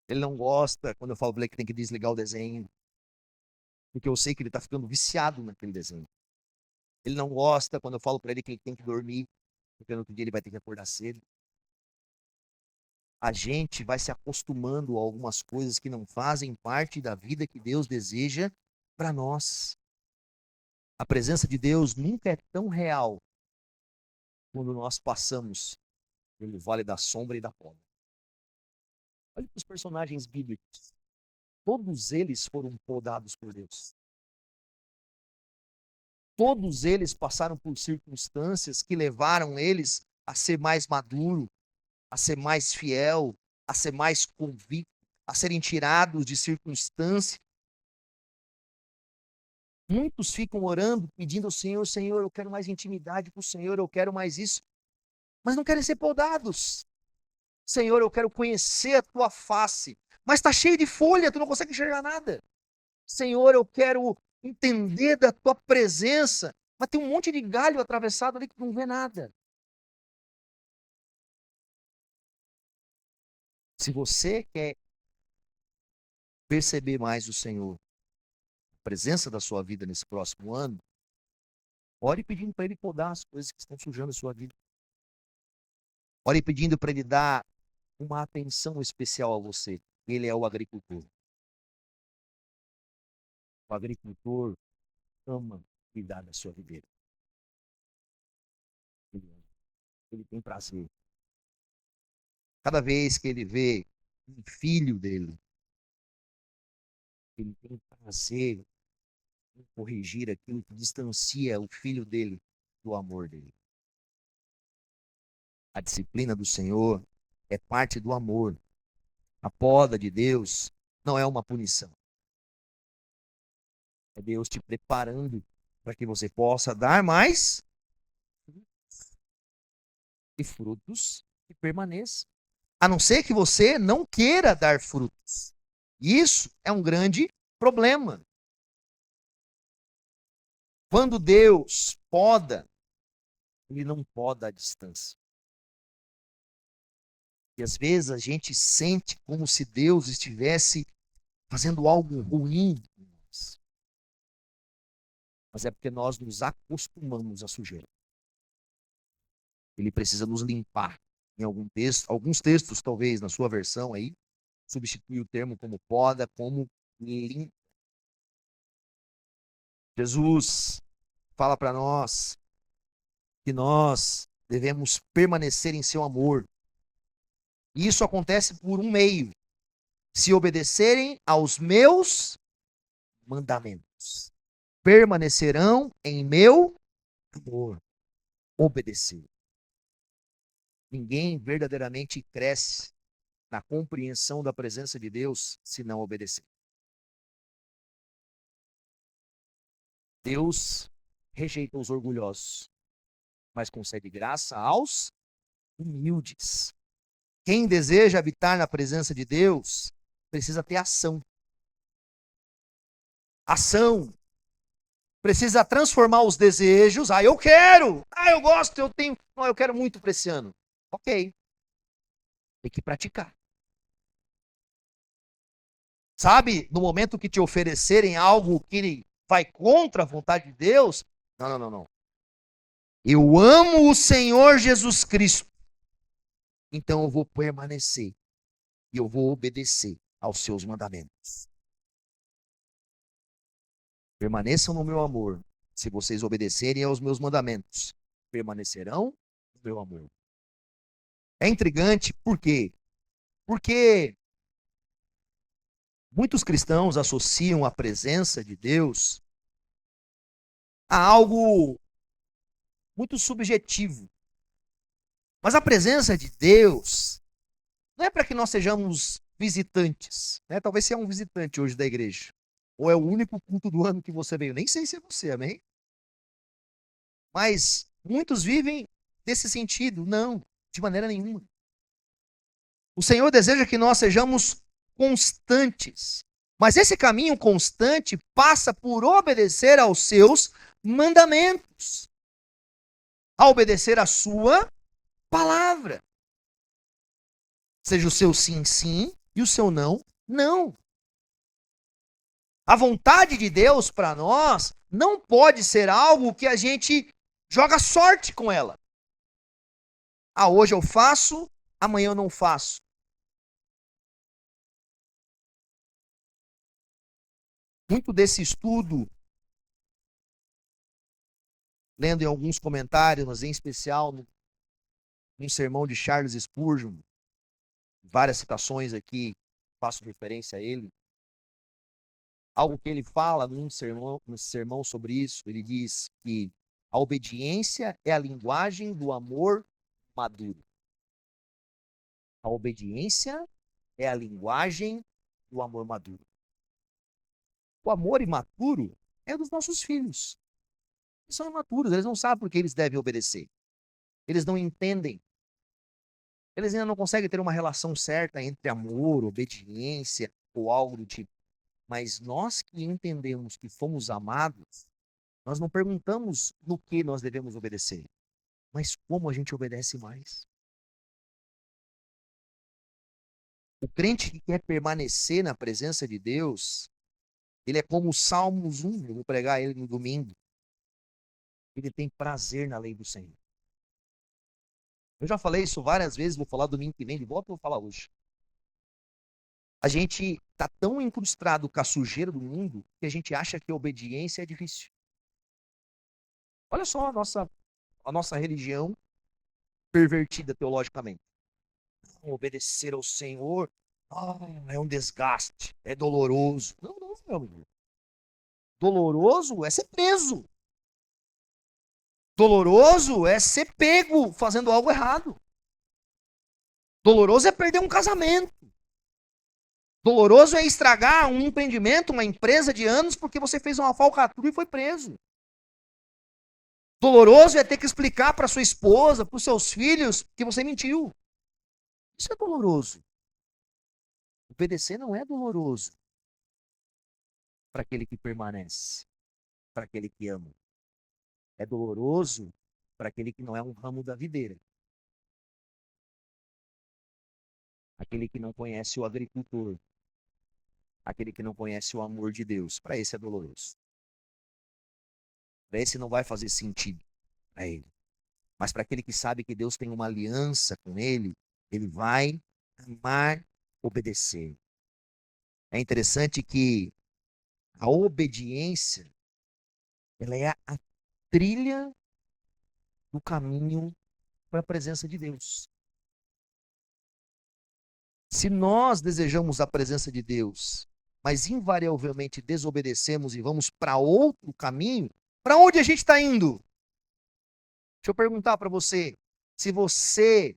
Ele não gosta quando eu falo para ele que tem que desligar o desenho, porque eu sei que ele está ficando viciado naquele desenho. Ele não gosta quando eu falo para ele que ele tem que dormir, porque no outro dia ele vai ter que acordar cedo. A gente vai se acostumando a algumas coisas que não fazem parte da vida que Deus deseja para nós. A presença de Deus nunca é tão real quando nós passamos pelo vale da sombra e da poda. Olha para os personagens bíblicos. Todos eles foram podados por Deus. Todos eles passaram por circunstâncias que levaram eles a ser mais maduro, a ser mais fiel, a ser mais convicto, a serem tirados de circunstâncias. Muitos ficam orando, pedindo ao Senhor, Senhor, eu quero mais intimidade com o Senhor, eu quero mais isso, mas não querem ser podados. Senhor, eu quero conhecer a tua face, mas está cheio de folha, tu não consegue enxergar nada. Senhor, eu quero entender da tua presença, mas tem um monte de galho atravessado ali que tu não vê nada. Se você quer perceber mais o Senhor, a presença da sua vida nesse próximo ano, ore pedindo para Ele podar as coisas que estão sujando a sua vida. Ore pedindo para Ele dar uma atenção especial a você. Ele é o agricultor. O agricultor ama cuidar da sua videira. Ele tem prazer. Cada vez que ele vê um filho dele, ele tem prazer em corrigir aquilo que distancia o filho dele do amor dele. A disciplina do Senhor é parte do amor. A poda de Deus não é uma punição. É Deus te preparando para que você possa dar mais e frutos que permaneçam. A não ser que você não queira dar frutos. Isso é um grande problema. Quando Deus poda, Ele não poda à distância. E às vezes a gente sente como se Deus estivesse fazendo algo ruim em nós. Mas é porque nós nos acostumamos à sujeira. Ele precisa nos limpar. Em algum texto, alguns textos, talvez, na sua versão aí, substitui o termo como poda, como limpa. Jesus fala para nós que nós devemos permanecer em seu amor. E isso acontece por um meio: se obedecerem aos meus mandamentos. Permanecerão em meu amor. Obedecer. Ninguém verdadeiramente cresce na compreensão da presença de Deus se não obedecer. Deus rejeita os orgulhosos, mas concede graça aos humildes. Quem deseja habitar na presença de Deus precisa ter ação. Ação. Precisa transformar os desejos. Eu quero. Eu gosto, eu tenho. Não, eu quero muito para esse ano. Ok. Tem que praticar. Sabe, no momento que te oferecerem algo que vai contra a vontade de Deus, não. Eu amo o Senhor Jesus Cristo. Então eu vou permanecer e eu vou obedecer aos seus mandamentos. Permaneçam no meu amor. Se vocês obedecerem aos meus mandamentos, permanecerão no meu amor. É intrigante, por quê? Porque muitos cristãos associam a presença de Deus a algo muito subjetivo. Mas a presença de Deus não é para que nós sejamos visitantes. Né? Talvez você é um visitante hoje da igreja. Ou é o único culto do ano que você veio. Nem sei se é você, amém? Mas muitos vivem desse sentido. Não, de maneira nenhuma. O Senhor deseja que nós sejamos constantes. Mas esse caminho constante passa por obedecer aos seus mandamentos. A obedecer a sua palavra. Seja o seu sim, sim, e o seu não, não. A vontade de Deus para nós não pode ser algo que a gente joga sorte com ela. Hoje eu faço, amanhã eu não faço. Muito desse estudo, lendo em alguns comentários, mas em especial num sermão de Charles Spurgeon, várias citações aqui, faço referência a ele. Algo que ele fala num sermão sobre isso, ele diz que a obediência é a linguagem do amor maduro. A obediência é a linguagem do amor maduro. O amor imaturo é dos nossos filhos. Eles são imaturos, eles não sabem por que eles devem obedecer. Eles não entendem. Eles ainda não conseguem ter uma relação certa entre amor, obediência ou algo do tipo. Mas nós que entendemos que fomos amados, nós não perguntamos no que nós devemos obedecer, mas como a gente obedece mais. O crente que quer permanecer na presença de Deus, ele é como o Salmos 1, eu vou pregar ele no domingo. Ele tem prazer na lei do Senhor. Eu já falei isso várias vezes, vou falar domingo que vem, de volta eu vou falar hoje. A gente está tão incrustado com a sujeira do mundo que a gente acha que a obediência é difícil. Olha só a nossa religião pervertida teologicamente. Obedecer ao Senhor é um desgaste, é doloroso. Não, meu amigo. Doloroso é ser preso. Doloroso é ser pego fazendo algo errado. Doloroso é perder um casamento. Doloroso é estragar um empreendimento, uma empresa de anos, porque você fez uma falcatrua e foi preso. Doloroso é ter que explicar para sua esposa, para os seus filhos, que você mentiu. Isso é doloroso. Obedecer não é doloroso para aquele que permanece, para aquele que ama. É doloroso para aquele que não é um ramo da videira. Aquele que não conhece o agricultor. Aquele que não conhece o amor de Deus. Para esse é doloroso. Para esse não vai fazer sentido para ele. Mas para aquele que sabe que Deus tem uma aliança com ele, ele vai amar, obedecer. É interessante que a obediência, ela é a trilha do caminho para a presença de Deus. Se nós desejamos a presença de Deus, mas invariavelmente desobedecemos e vamos para outro caminho, para onde a gente está indo? Deixa eu perguntar para você, se você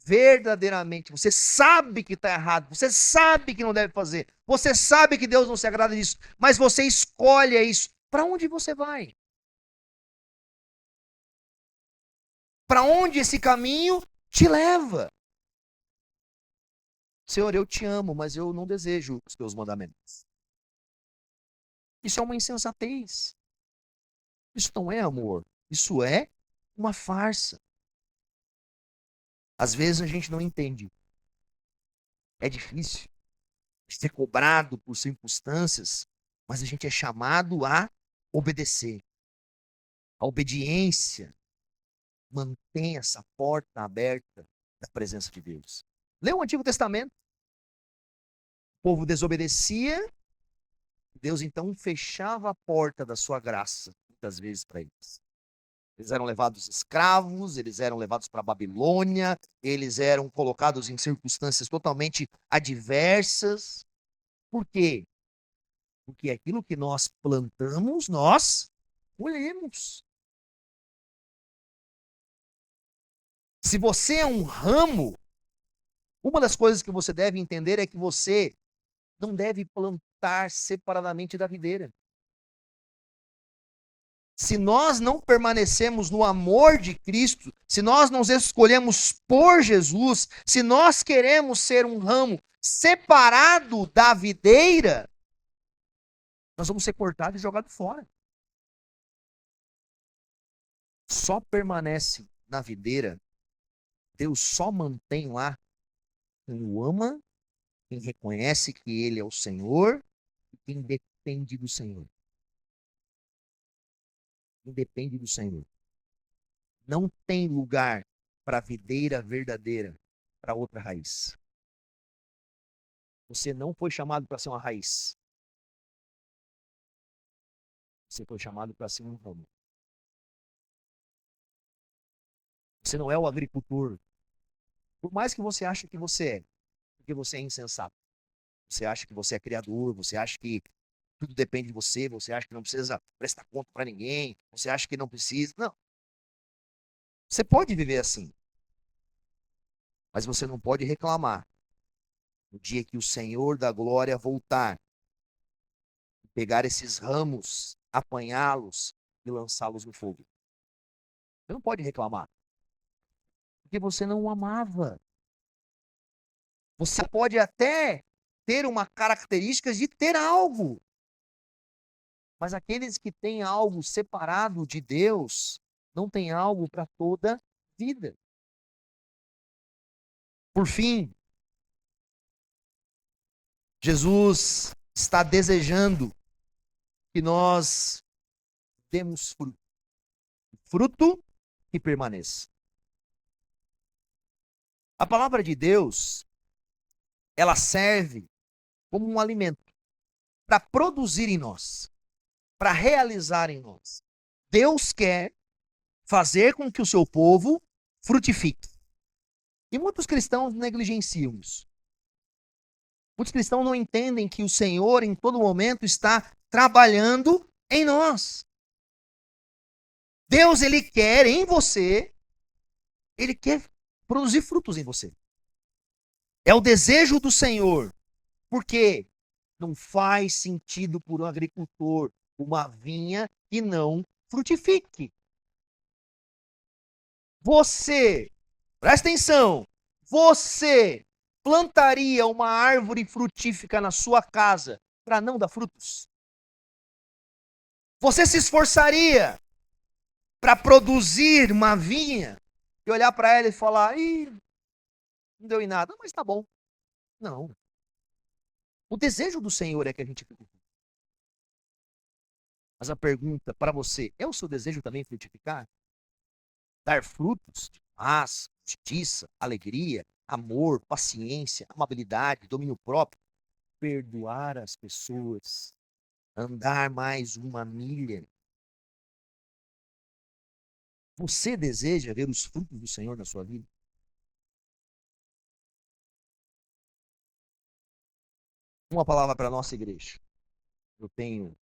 verdadeiramente, você sabe que está errado, você sabe que não deve fazer, você sabe que Deus não se agrada disso, mas você escolhe isso, para onde você vai? Para onde esse caminho te leva? Senhor, eu te amo, mas eu não desejo os teus mandamentos. Isso é uma insensatez. Isso não é amor. Isso é uma farsa. Às vezes a gente não entende. É difícil ser cobrado por circunstâncias, mas a gente é chamado a obedecer. A obediência mantém essa porta aberta da presença de Deus. Lê o Antigo Testamento. O povo desobedecia, Deus então fechava a porta da sua graça, muitas vezes para eles. Eles eram levados escravos, eles eram levados para a Babilônia, eles eram colocados em circunstâncias totalmente adversas. Por quê? Porque aquilo que nós plantamos, nós colhemos. Se você é um ramo, uma das coisas que você deve entender é que você não deve plantar separadamente da videira. Se nós não permanecemos no amor de Cristo, se nós nos escolhemos por Jesus, se nós queremos ser um ramo separado da videira, nós vamos ser cortados e jogados fora. Só permanece na videira, Deus só mantém lá quem o ama, quem reconhece que Ele é o Senhor e quem depende do Senhor. Quem depende do Senhor. Não tem lugar para a videira verdadeira, para outra raiz. Você não foi chamado para ser uma raiz. Você foi chamado para ser um ramo. Você não é o agricultor. Por mais que você ache que você é, porque você é insensato. Você acha que você é criador, você acha que tudo depende de você, você acha que não precisa prestar conta para ninguém, você acha que não precisa. Não. Você pode viver assim. Mas você não pode reclamar. No dia que o Senhor da glória voltar, pegar esses ramos, apanhá-los e lançá-los no fogo. Você não pode reclamar. Porque você não o amava. Você pode até ter uma característica de ter algo. Mas aqueles que têm algo separado de Deus, não têm algo para toda a vida. Por fim, Jesus está desejando que nós demos fruto. Fruto que permaneça. A palavra de Deus, ela serve como um alimento para produzir em nós, para realizar em nós. Deus quer fazer com que o seu povo frutifique. E muitos cristãos negligenciam isso. Muitos cristãos não entendem que o Senhor, em todo momento, está trabalhando em nós. Deus, Ele quer em você, Ele quer produzir frutos em você. É o desejo do Senhor Por quê? Não faz sentido para um agricultor uma vinha que não frutifique. Você, presta atenção, você plantaria uma árvore frutífica na sua casa para não dar frutos? Você se esforçaria para produzir uma vinha e olhar para ela e falar: ih, não deu em nada, mas tá bom. Não. O desejo do Senhor é que a gente frutifique. Mas a pergunta para você: é o seu desejo também frutificar? Dar frutos de paz, justiça, alegria, amor, paciência, amabilidade, domínio próprio, perdoar as pessoas, andar mais uma milha. Você deseja ver os frutos do Senhor na sua vida? Uma palavra para a nossa igreja. Eu tenho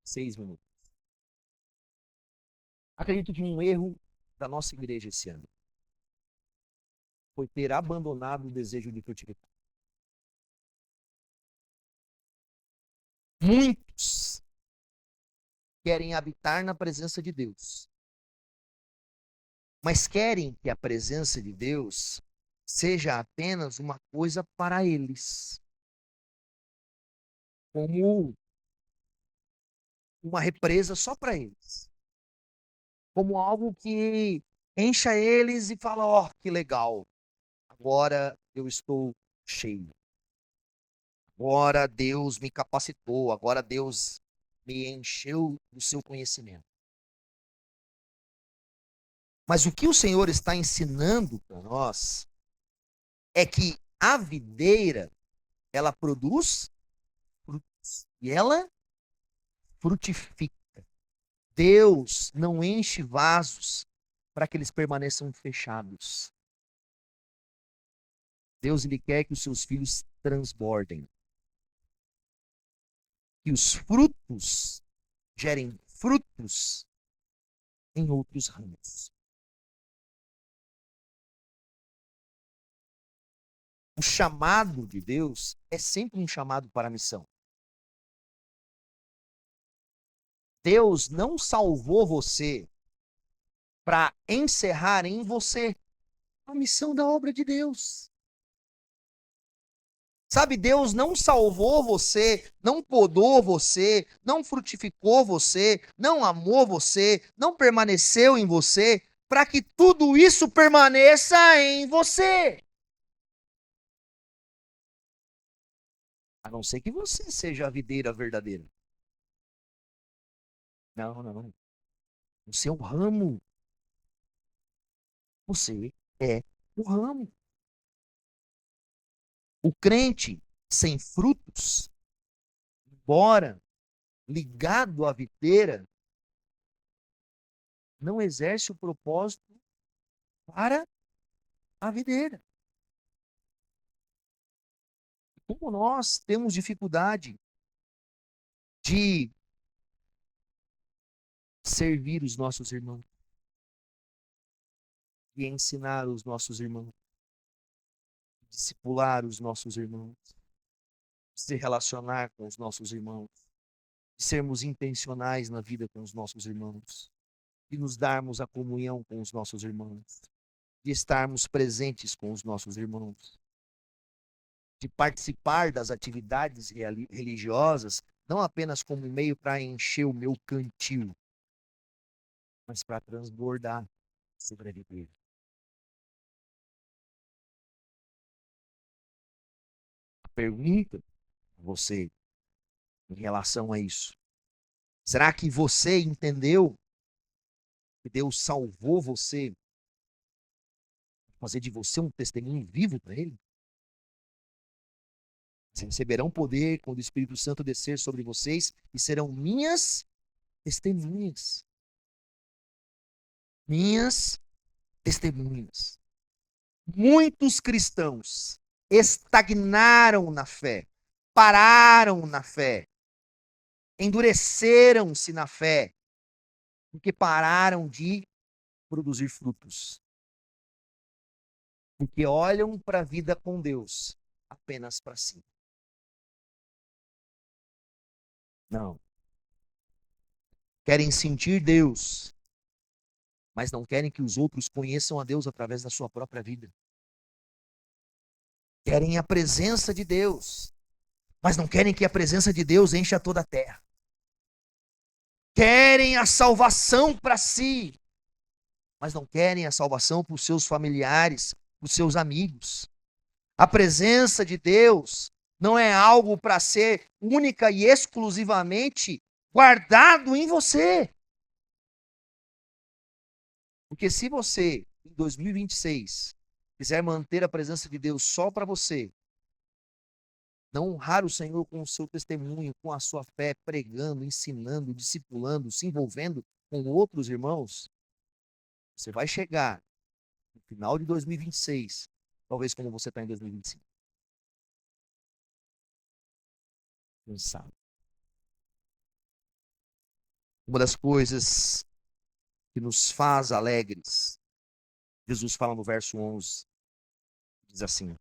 6 minutos. Acredito que um erro da nossa igreja esse ano foi ter abandonado o desejo de frutificar. Muitos querem habitar na presença de Deus, mas querem que a presença de Deus seja apenas uma coisa para eles, como uma represa só para eles, como algo que encha eles e fala: ó, que legal, agora eu estou cheio, agora Deus me capacitou, agora Deus me encheu do seu conhecimento. Mas o que o Senhor está ensinando para nós é que a videira, ela produz frutos e ela frutifica. Deus não enche vasos para que eles permaneçam fechados. Deus, ele quer que os seus filhos transbordem. Que os frutos gerem frutos em outros ramos. O chamado de Deus é sempre um chamado para a missão. Deus não salvou você para encerrar em você a missão da obra de Deus. Sabe, Deus não salvou você, não podou você, não frutificou você, não amou você, não permaneceu em você, para que tudo isso permaneça em você. A não ser que você seja a videira verdadeira. Não, não. O seu ramo. Você é o ramo. O crente sem frutos, embora ligado à videira, não exerce o propósito para a videira. Como nós temos dificuldade de servir os nossos irmãos, de ensinar os nossos irmãos, de discipular os nossos irmãos, de se relacionar com os nossos irmãos, de sermos intencionais na vida com os nossos irmãos, de nos darmos a comunhão com os nossos irmãos, de estarmos presentes com os nossos irmãos, de participar das atividades religiosas, não apenas como meio para encher o meu cantil, mas para transbordar sobre a vida. A pergunta a você em relação a isso: será que você entendeu que Deus salvou você, fazer de você um testemunho vivo para Ele? Vocês receberão poder quando o Espírito Santo descer sobre vocês e serão minhas testemunhas. Minhas testemunhas. Muitos cristãos estagnaram na fé, pararam na fé, endureceram-se na fé, porque pararam de produzir frutos. Porque olham para a vida com Deus apenas para si. Não. Querem sentir Deus, mas não querem que os outros conheçam a Deus através da sua própria vida. Querem a presença de Deus, mas não querem que a presença de Deus encha toda a terra. Querem a salvação para si, mas não querem a salvação para os seus familiares, para os seus amigos. A presença de Deus não é algo para ser única e exclusivamente guardado em você. Porque se você, em 2026, quiser manter a presença de Deus só para você, não honrar o Senhor com o seu testemunho, com a sua fé, pregando, ensinando, discipulando, se envolvendo com outros irmãos, você vai chegar no final de 2026, talvez como você está em 2025. Não sabe. Uma das coisas que nos faz alegres, Jesus fala no verso 11, diz assim: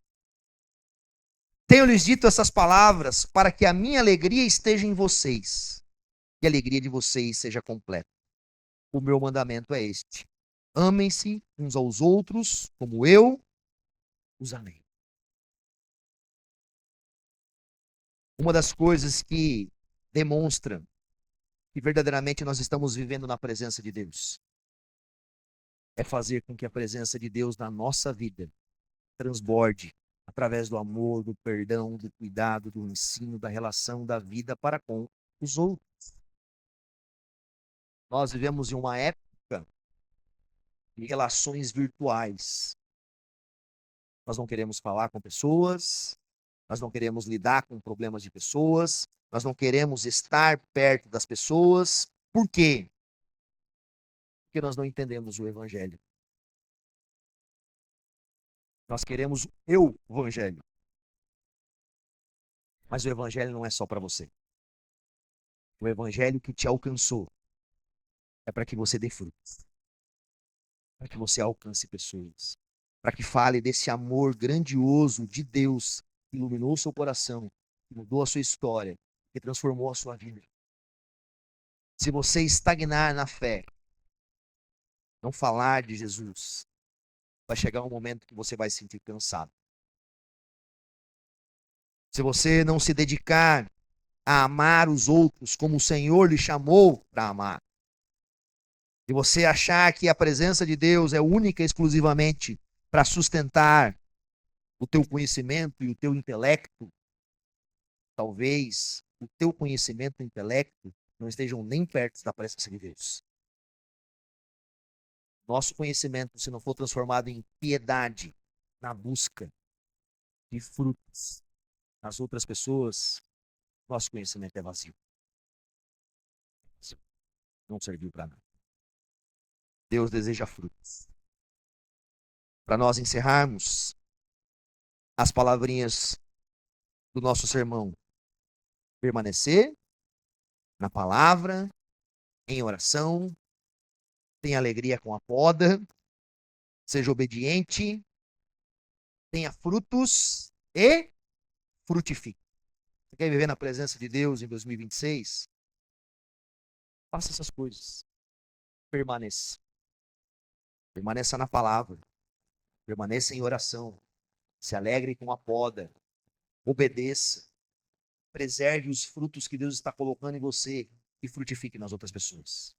tenho-lhes dito essas palavras para que a minha alegria esteja em vocês e a alegria de vocês seja completa. O meu mandamento é este: amem-se uns aos outros como eu os amei. Uma das coisas que demonstra que verdadeiramente nós estamos vivendo na presença de Deus é fazer com que a presença de Deus na nossa vida transborde através do amor, do perdão, do cuidado, do ensino, da relação, da vida para com os outros. Nós vivemos em uma época de relações virtuais. Nós não queremos falar com pessoas, nós não queremos lidar com problemas de pessoas, nós não queremos estar perto das pessoas. Por quê? Porque nós não entendemos o Evangelho. Nós queremos o Evangelho. Mas o Evangelho não é só para você. O Evangelho que te alcançou é para que você dê frutos, para que você alcance pessoas, para que fale desse amor grandioso de Deus que iluminou o seu coração, que mudou a sua história, que transformou a sua vida. Se você estagnar na fé, não falar de Jesus, vai chegar um momento que você vai se sentir cansado. Se você não se dedicar a amar os outros como o Senhor lhe chamou para amar, e você achar que a presença de Deus é única e exclusivamente para sustentar o teu conhecimento e o teu intelecto, talvez o teu conhecimento e o intelecto não estejam nem perto da presença de Deus. Nosso conhecimento, se não for transformado em piedade, na busca de frutos nas outras pessoas, nosso conhecimento é vazio. Não serviu para nada. Deus deseja frutos. Para nós encerrarmos as palavrinhas do nosso sermão: permanecer na palavra, em oração, tenha alegria com a poda, seja obediente, tenha frutos e frutifique. Você quer viver na presença de Deus em 2026? Faça essas coisas. Permaneça. Permaneça na palavra. Permaneça em oração. Se alegre com a poda. Obedeça. Preserve os frutos que Deus está colocando em você e frutifique nas outras pessoas.